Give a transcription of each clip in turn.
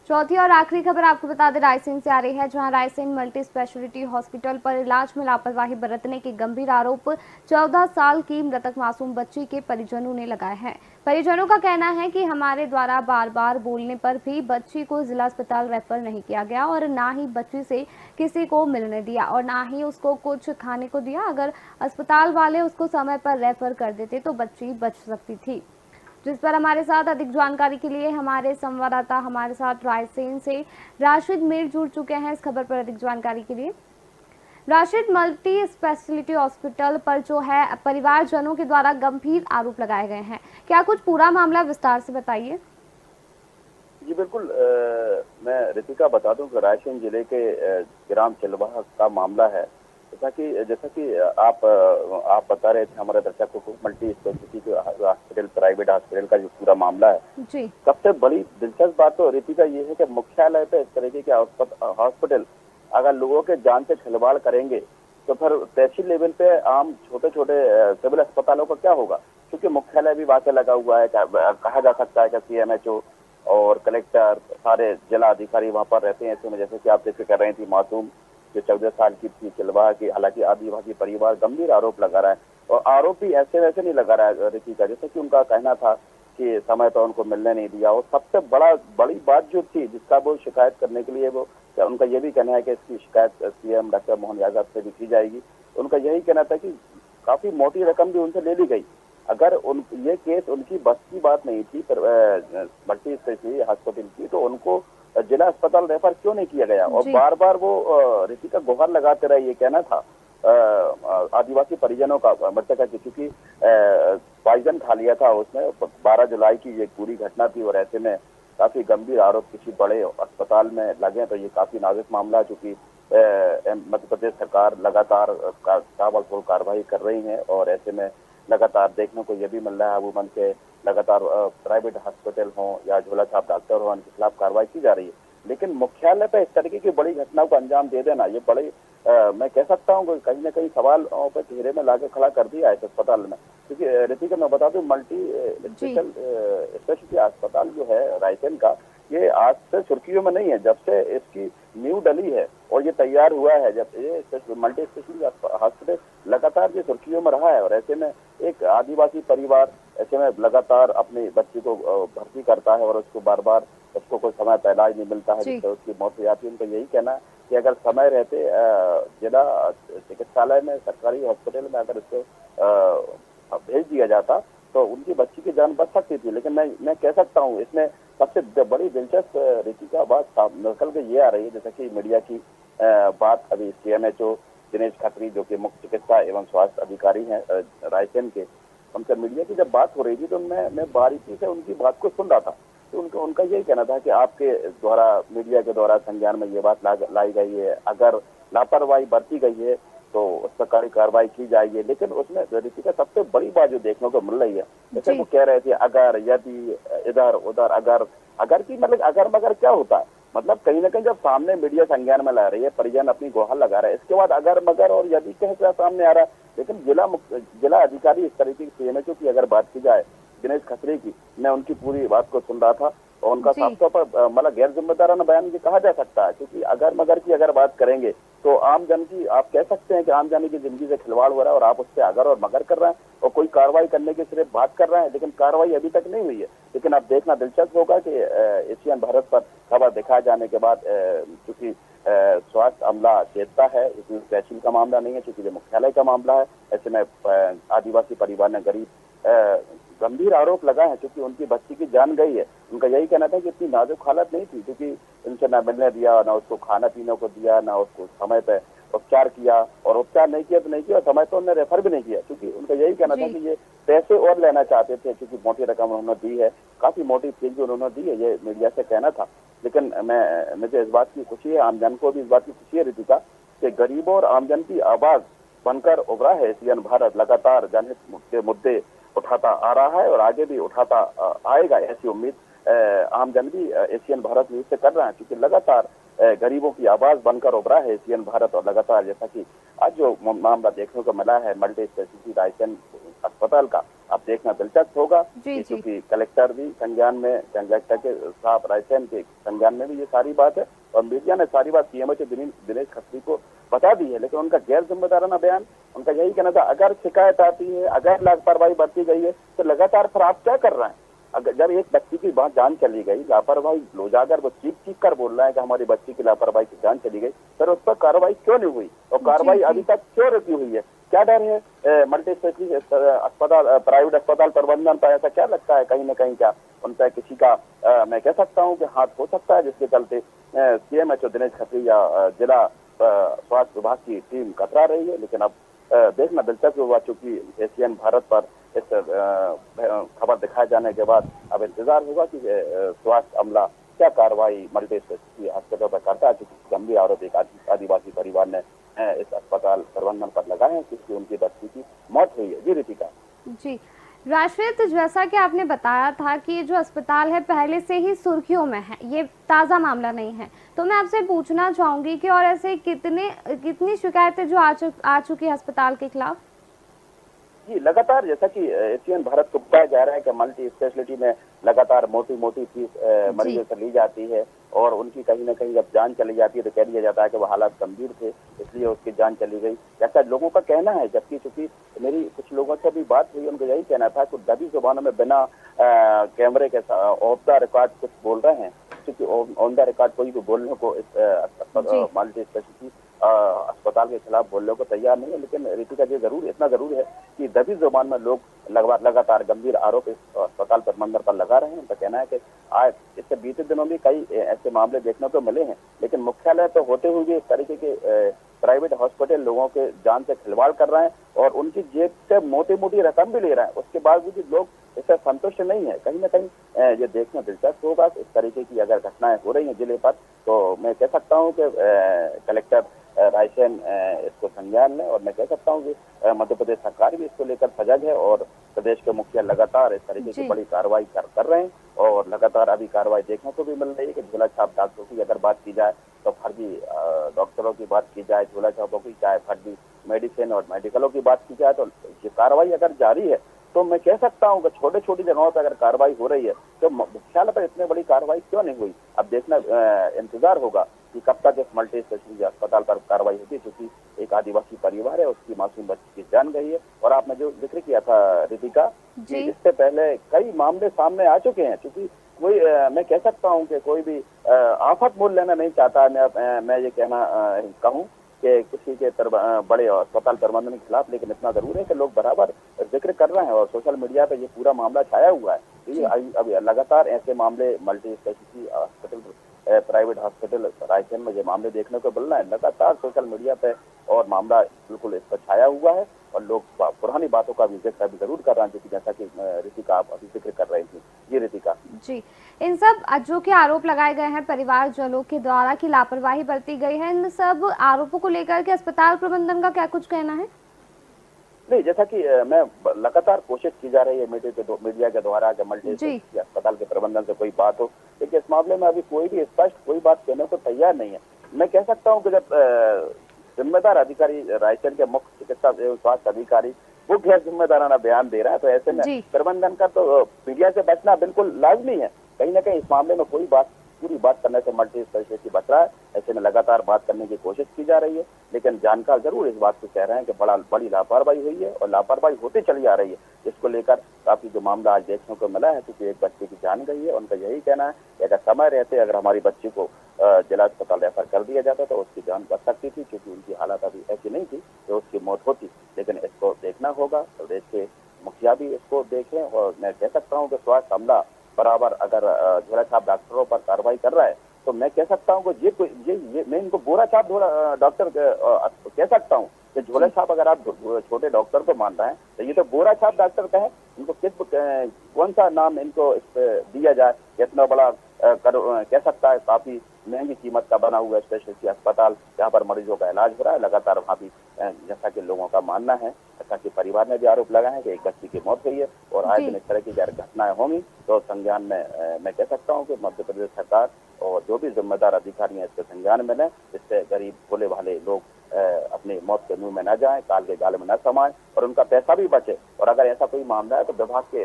चौथी और आखिरी खबर आपको बता दें रायसेन से आ रही है, जहां रायसेन मल्टी स्पेशलिटी हॉस्पिटल पर इलाज में लापरवाही बरतने के गंभीर आरोप 14 साल की मृतक मासूम बच्ची के परिजनों ने लगाए हैं। परिजनों का कहना है कि हमारे द्वारा बार बार बोलने पर भी बच्ची को जिला अस्पताल रेफर नहीं किया गया और ना ही बच्ची से किसी को मिलने दिया और ना ही उसको कुछ खाने को दिया। अगर अस्पताल वाले उसको समय पर रेफर कर देते तो बच्ची बच सकती थी। जिस पर हमारे साथ अधिक जानकारी के लिए हमारे संवाददाता हमारे साथ रायसेन से राशिद मीर जुड़ चुके हैं इस खबर पर अधिक जानकारी के लिए। राशिद, मल्टी स्पेशलिटी हॉस्पिटल पर जो है परिवारजनों के द्वारा गंभीर आरोप लगाए गए हैं, क्या कुछ पूरा मामला विस्तार से बताइए। जी बिल्कुल, मैं रितिका बता दूं कि रायसेन जिले के ग्राम चिलवाह का मामला है। जैसा कि आप बता रहे थे हमारे दर्शकों को, multi speciality hospital, private hospital का जो पूरा मामला है, जी। सबसे बड़ी दिलचस्प बात तो रितिका ये है कि मुख्यालय पे इस तरीके के हॉस्पिटल अगर लोगों के जान से खिलवाड़ करेंगे तो फिर तहसील लेवल पे आम छोटे छोटे सिविल अस्पतालों का क्या होगा। क्योंकि मुख्यालय भी वहां से लगा हुआ है, कहा जा सकता है कि CMHO और कलेक्टर, सारे जिला अधिकारी वहां पर रहते हैं। ऐसे में जैसे कि आप जिक्र कर रही थी मासूम जो 14 साल की थी चिलवा की, हालांकि आदिवासी परिवार गंभीर आरोप लगा रहा है और आरोप भी ऐसे वैसे नहीं लगा रहा है रितिका। जैसे कि उनका कहना था कि समय पर उनको मिलने नहीं दिया, और सबसे बड़ी बात जो थी जिसका वो शिकायत करने के लिए वो उनका ये भी कहना है कि इसकी शिकायत CM डॉक्टर मोहन यादव से भी की जाएगी। उनका यही कहना था कि काफी मोटी रकम भी उनसे ले ली गई। अगर ये केस उनकी बस की बात नहीं थी मल्टी स्पेशलिटी हॉस्पिटल की, तो उनको जिला अस्पताल रेफर क्यों नहीं किया गया। और बार बार वो रितिका गुहार लगाते रहे, ये कहना था आदिवासी परिजनों का मृतका की, क्योंकि पॉइजन खा लिया था उसने। 12 जुलाई की ये पूरी घटना थी और ऐसे में काफी गंभीर आरोप किसी बड़े अस्पताल में लगे तो ये काफी नाजुक मामला है। चूंकि मध्य प्रदेश सरकार लगातार ताबड़तोड़ कार्रवाई कर रही है और ऐसे में लगातार देखने को यह भी मिल रहा है अमूमन के लगातार प्राइवेट हॉस्पिटल हो या झोला छाप डॉक्टर हो, उनके खिलाफ कार्रवाई की जा रही है। लेकिन मुख्यालय पे इस तरीके की बड़ी घटनाओं को अंजाम दे देना, ये बड़ी मैं कह सकता हूँ कहीं ना कहीं सवाल पे चेहरे में लाके खड़ा कर दिया है इस अस्पताल में। क्योंकि रितिका मैं बता दूं, मल्टी स्पेशलिटी अस्पताल जो है रायसेन का, ये आज से सुर्खियों में नहीं है। जब से इसकी नींव डली है और ये तैयार हुआ है, जब ये मल्टी स्पेशलिटी हॉस्पिटल लगातार ये सुर्खियों में रहा है और ऐसे में एक आदिवासी परिवार ऐसे में लगातार अपनी बच्ची को भर्ती करता है और उसको बार बार उसको कोई समय पर इलाज नहीं मिलता है जिससे उसकी मौत हो जाती है। उनका यही कहना है कि अगर समय रहते जिला चिकित्सालय में, सरकारी हॉस्पिटल में अगर इसको भेज दिया जाता तो उनकी बच्ची की जान बच सकती थी। लेकिन मैं कह सकता हूँ इसमें सबसे बड़ी दिलचस्प रितिका बात निकल के ये आ रही है, जैसे कि मीडिया की बात अभी CMHO दिनेश खत्री जो कि मुख्य चिकित्सा एवं स्वास्थ्य अधिकारी हैं रायसेन के, उनसे मीडिया की जब बात हो रही थी तो मैं बारीकी से उनकी बात को सुन रहा था। तो उनका यही कहना था कि आपके द्वारा, मीडिया के द्वारा संज्ञान में ये बात लाई गई है, अगर लापरवाही बरती गई है तो उस पर कड़ी कार्रवाई की जाएगी। लेकिन उसमें रितिका सबसे बड़ी बात जो देखने को मिल रही है, जैसे वो कह रहे थे अगर, यदि, इधर उधर, अगर की मतलब अगर मगर क्या होता है। मतलब कहीं ना कहीं जब सामने मीडिया संज्ञान में ला रही है, परिजन अपनी गुहार लगा रहे हैं, इसके बाद अगर मगर और यदि कह सामने आ रहा है। लेकिन जिला अधिकारी इस तरीके की CMHO की अगर बात की जाए, दिनेश खत्री की, मैं उनकी पूरी बात को सुन रहा था और उनका साफ तौर पर मतलब गैर जिम्मेदाराना बयान भी कहा जा सकता है। क्योंकि अगर मगर की अगर बात करेंगे तो आम जन की, आप कह सकते हैं कि आम जन की जिंदगी से खिलवाड़ हो रहा है और आप उससे अगर और मगर कर रहे हैं और कोई कार्रवाई करने की सिर्फ बात कर रहे हैं, लेकिन कार्रवाई अभी तक नहीं हुई है। लेकिन अब देखना दिलचस्प होगा कि एशियन भारत पर खबर दिखाए जाने के बाद, चूंकि स्वास्थ्य अमला चेतता है, इसमें तहसील का मामला नहीं है, चूंकि मुख्यालय का मामला है। ऐसे में आदिवासी परिवार ने गंभीर आरोप लगा है क्योंकि उनकी बच्ची की जान गई है। उनका यही कहना था कि इतनी नाजुक हालत नहीं थी, क्योंकि उनसे ना मिलने दिया, ना उसको खाना पीने को दिया, ना उसको समय पे उपचार किया, और उपचार नहीं किया तो नहीं किया, समय पर उन्होंने रेफर भी नहीं किया। क्योंकि उनका यही कहना था कि ये पैसे और लेना चाहते थे, क्योंकि मोटी रकम उन्होंने दी है, काफी मोटी फीस जो उन्होंने दी है, ये मीडिया से कहना था। लेकिन मुझे इस बात की खुशी है, आमजन को भी इस बात की खुशी है रितिका, कि गरीबों और आमजन की आवाज बनकर उभरा है एशियन भारत, लगातार जनहित के मुद्दे उठाता आ रहा है और आगे भी उठाता आएगा, ऐसी उम्मीद आमजन भी एशियन भारत न्यूज से कर रहे हैं। क्योंकि लगातार गरीबों की आवाज बनकर उभरा है एशियन भारत। और लगातार जैसा कि आज जो मामला देखने को मिला है मल्टी स्पेशलिटी रायसेन अस्पताल का, अब देखना दिलचस्प होगा जी जी। क्योंकि कलेक्टर भी संज्ञान में, कलेक्टर के साहब रायसेन के संज्ञान में भी ये सारी बात है और मीडिया ने सारी बात सीएमएचओ दिनेश खत्री को बता दी है। लेकिन उनका गैर जिम्मेदाराना बयान, उनका यही कहना था अगर शिकायत आती है, अगर लापरवाही बरती गई है तो लगातार फिर आप क्या कर रहे हैं। अगर जब एक बच्ची की बात जान चली गई, लापरवाही लोजागर वो चीख चीख कर बोल रहा है कि हमारी बच्ची की लापरवाही की जान चली गई, फिर उस पर कार्रवाई क्यों नहीं हुई और कार्रवाई अभी तक क्यों रुकी हुई है? क्या डर है मल्टी स्पेशलिटी अस्पताल, प्राइवेट अस्पताल प्रबंधन पर? ऐसा क्या लगता है कहीं न कहीं क्या उन पर किसी का मैं कह सकता हूँ कि हाथ हो सकता है, जिसके चलते सीएमएचओ दिनेश खत्री या जिला स्वास्थ्य विभाग की टीम कतरा रही है। लेकिन अब देखना दिलचस्प हुआ, चूंकि एशियन भारत पर इस खबर दिखाए जाने के बाद अब इंतजार होगा कि स्वास्थ्य अमला क्या कार्रवाई मल्टी स्पेशलिटी अस्पताल पर करता है, क्योंकि गंभीर आरोप एक आदिवासी परिवार ने इस अस्पताल प्रबंधन पर लगाए हैं क्योंकि उनकी बच्ची की मौत हुई है। जी रितिका। जी राष्ट्रीय, तो जैसा कि आपने बताया था कि ये जो अस्पताल है पहले से ही सुर्खियों में है, ये ताज़ा मामला नहीं है, तो मैं आपसे पूछना चाहूंगी कि और ऐसे कितनी शिकायतें जो आ चुकी है अस्पताल के खिलाफ? जी लगातार जैसा कि एशियन भारत को बताया जा रहा है कि मल्टी स्पेशलिटी में लगातार मोटी मोटी फीस मरीजों से ली जाती है और उनकी कहीं ना कहीं जब जान चली जाती है तो कह दिया जाता है कि वो हालात गंभीर थे इसलिए उसकी जान चली गई, ऐसा लोगों का कहना है। जबकि चूंकि मेरी कुछ लोगों से भी बात हुई, उनको यही कहना था कि दबी जुबानों में बिना कैमरे के ऑफ द रिकॉर्ड कुछ बोल रहे हैं, क्योंकि ऑन द रिकॉर्ड कोई भी बोलने को इस मल्टी स्पेशलिटी अस्पताल के खिलाफ बोलने को तैयार नहीं है। लेकिन रितिका जी इतना जरूर है कि दबी जुबान में लोग लगातार गंभीर आरोप इस अस्पताल प्रबंधन पर लगा रहे हैं। उनका कहना है कि आज इससे बीते दिनों में कई ऐसे मामले देखने को मिले हैं, लेकिन मुख्यालय तो होते हुए भी इस तरीके के प्राइवेट हॉस्पिटल लोगों के जान से खिलवाड़ कर रहे हैं और उनकी जेब से मोटी मोटी रकम भी ले रहे हैं, उसके बावजूद भी लोग इससे संतुष्ट नहीं है। कहीं ना कहीं ये देखना दिलचस्प होगा इस तरीके की अगर घटनाएं हो रही हैं जिले पर, तो मैं कह सकता हूँ कि कलेक्टर रायसेन इसको संज्ञान लें और मैं कह सकता हूँ कि मध्य प्रदेश सरकार भी इसको लेकर सजग है और प्रदेश के मुखिया लगातार इस तरीके की बड़ी कार्रवाई कर रहे हैं और लगातार अभी कार्रवाई देखने को भी मिल रही है कि झोला छाप डॉक्टरों की अगर बात की जाए तो फर्जी डॉक्टरों की बात की जाए, झोला छापों की, चाहे फर्जी मेडिसिन और मेडिकलों की बात की जाए, तो ये कार्रवाई अगर जारी है तो मैं कह सकता हूँ कि छोटे छोटी जगहों पर अगर कार्रवाई हो रही है तो मुख्यालय पर इतनी बड़ी कार्रवाई क्यों नहीं हुई। अब देखना इंतजार होगा कि कब तक इस मल्टी स्पेशलिटी अस्पताल पर कार्रवाई होती है, क्योंकि एक आदिवासी परिवार है, उसकी मासूम बच्ची की जान गई है। और आपने जो जिक्र किया था रितिका, इससे पहले कई मामले सामने आ चुके हैं, क्योंकि कोई मैं कह सकता हूँ कि कोई भी आफत मोल लेना नहीं चाहता। मैं ये कहना कहूँ कि किसी के बड़े अस्पताल प्रबंधन के खिलाफ, लेकिन इतना जरूर है कि लोग बराबर जिक्र कर रहे हैं और सोशल मीडिया पे ये पूरा मामला छाया हुआ है। अब लगातार ऐसे मामले multi speciality hospital, private hospital Raisen में ये मामले देखने को मिल रहे हैं लगातार सोशल मीडिया पे और मामला बिल्कुल इस पर छाया हुआ है और लोग पुरानी बातों का भी जिक्र अभी जरूर कर रहे हैं, जैसा कि रितिका आप अभी जिक्र कर रही थी। जी रितिका जी, इन सब जो के आरोप लगाए गए हैं परिवारजनों के द्वारा कि लापरवाही बरती गई है, इन सब आरोपों को लेकर के अस्पताल प्रबंधन का क्या कुछ कहना है? नहीं, जैसा कि मैं लगातार कोशिश की जा रही है मीडिया के द्वारा कि मल्टी स्पेशलिटी अस्पताल के प्रबंधन से कोई बात हो, लेकिन इस मामले में अभी कोई भी स्पष्ट कोई बात कहने को तैयार नहीं है। मैं कह सकता हूँ कि जब जिम्मेदार अधिकारी रायसेन के मुख्य चिकित्सा एवं स्वास्थ्य अधिकारी वो गैर जिम्मेदाराना बयान दे रहा है, तो ऐसे में प्रबंधन का तो मीडिया से बचना बिल्कुल लाजमी है। कहीं ना कहीं इस मामले में कोई पूरी बात करने से मल्टी स्पेशलिटी बच रहा है, ऐसे में लगातार बात करने की कोशिश की जा रही है, लेकिन जानकार जरूर इस बात को कह रहे हैं कि बड़ी लापरवाही हुई है और लापरवाही होती चली आ रही है, जिसको लेकर काफी जो मामला आज देखने को मिला है, क्योंकि एक बच्चे की जान गई है। उनका यही कहना है कि अगर समय रहते अगर हमारी बच्ची को जिला अस्पताल रेफर कर दिया जाता तो उसकी जान बच सकती थी, क्योंकि उनकी हालत अभी ऐसी नहीं थी कि उसकी मौत होती। लेकिन इसको देखना होगा, प्रदेश के मुखिया भी इसको देखें और मैं कह सकता हूँ कि स्वास्थ्य अमला बराबर अगर झोला छाप डॉक्टरों पर कार्रवाई कर रहा है तो मैं कह सकता हूँ कि ये मैं इनको बोरा छाप डॉक्टर कह सकता हूँ कि झोला छाप अगर आप छोटे डॉक्टर को मान रहे हैं तो ये तो बोरा छाप डॉक्टर का है। इनको कौन सा नाम इनको इस पे दिया जाए, इतना बड़ा कह सकता है काफी महंगी कीमत का बना हुआ स्पेशलिटी अस्पताल, जहाँ पर मरीजों का इलाज हो रहा है लगातार। वहाँ भी जैसा कि लोगों का मानना है, जैसा कि परिवार ने भी आरोप लगाया है कि एक बच्ची की मौत हुई है और आए जी। दिन इस तरह की अगर घटनाएं होंगी तो संज्ञान में मैं कह सकता हूँ कि मध्य प्रदेश सरकार और जो भी जिम्मेदार अधिकारी हैं इसके संज्ञान में लें, जिससे गरीब भोले भाले लोग अपनी मौत के मुंह में न जाएं, काल के गाल में न समाएं और उनका पैसा भी बचे। और अगर ऐसा कोई मामला है तो विभाग के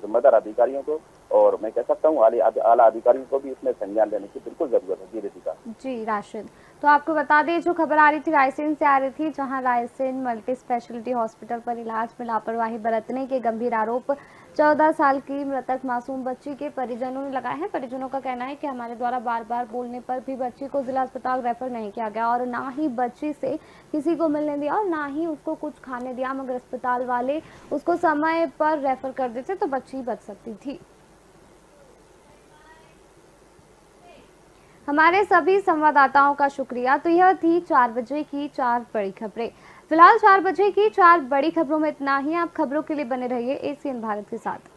जिम्मेदार अधिकारियों को और मैं कह सकता हूँ आला अधिकारियों को भी इसमें संज्ञान लेने की बिल्कुल जरूरत है। जी रितिका। जी राशिद, तो आपको बता दें जो खबर आ रही थी रायसेन से आ रही थी, जहां रायसेन मल्टी स्पेशलिटी हॉस्पिटल पर इलाज में लापरवाही बरतने के गंभीर आरोप 14 साल की मृतक मासूम बच्ची के परिजनों ने लगाए हैं। परिजनों का कहना है कि हमारे द्वारा बार बार बोलने पर भी बच्ची को जिला अस्पताल रेफर नहीं किया गया और ना ही बच्ची से किसी को मिलने दिया और ना ही उसको कुछ खाने दिया, मगर अस्पताल वाले उसको समय पर रेफर कर देते तो बच्ची बच सकती थी। हमारे सभी संवाददाताओं का शुक्रिया। तो यह थी 4 बजे की 4 बड़ी खबरें। फिलहाल 4 बजे की 4 बड़ी खबरों में इतना ही। आप खबरों के लिए बने रहिए एसीएन भारत के साथ।